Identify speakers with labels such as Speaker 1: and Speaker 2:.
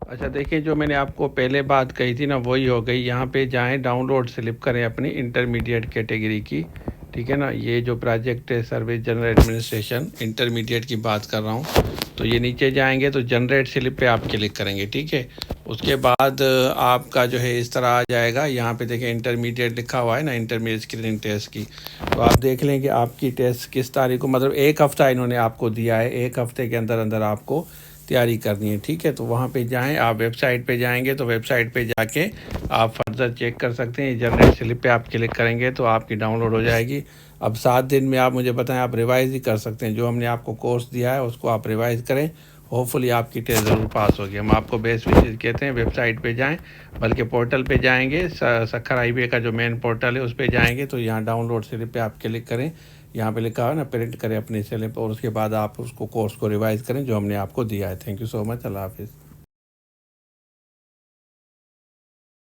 Speaker 1: अच्छा देखिए, जो मैंने आपको पहले बात कही थी ना वही हो गई। यहाँ पे जाएं, डाउनलोड स्लिप करें अपनी इंटरमीडिएट कैटेगरी की। ठीक है ना, ये जो प्रोजेक्ट है सर्विस जनरल एडमिनिस्ट्रेशन इंटरमीडिएट की बात कर रहा हूँ। तो ये नीचे जाएंगे तो जनरेट स्लिप पे आप क्लिक करेंगे। ठीक है, उसके बाद आपका जो है इस तरह आ जाएगा। यहाँ पे देखें इंटरमीडिएट लिखा हुआ है ना, इंटरमीडिएट स्क्रीनिंग टेस्ट की। तो आप देख लें कि आपकी टेस्ट किस तारीख को, मतलब एक हफ़्ता इन्होंने आपको दिया है, एक हफ़्ते के अंदर अंदर आपको तैयारी करनी है। ठीक है, तो वहाँ पे जाएं, आप वेबसाइट पे जाएंगे तो वेबसाइट पे जाके आप फर्दर चेक कर सकते हैं। जनरेट स्लिप पे आप क्लिक करेंगे तो आपकी डाउनलोड हो जाएगी। अब 7 दिन में आप मुझे बताएं, आप रिवाइज़ ही कर सकते हैं। जो हमने आपको कोर्स दिया है उसको आप रिवाइज़ करें, होपफुली आपकी टेस्ट ज़रूर पास होगी। हम आपको बेस्ट विशेज़ कहते हैं, वेबसाइट पे जाएं, बल्कि पोर्टल पे जाएंगे, सखर हाईवे का जो मेन पोर्टल है उस पर जाएंगे तो यहाँ डाउनलोड स्लिप पे आप क्लिक करें। यहाँ पे लिखा है ना, प्रिंट करें अपनी स्लिप, और उसके बाद आप उसको कोर्स को रिवाइज़ करें जो हमने आपको दिया है। Thank you so much. अल्लाह हाफिज़।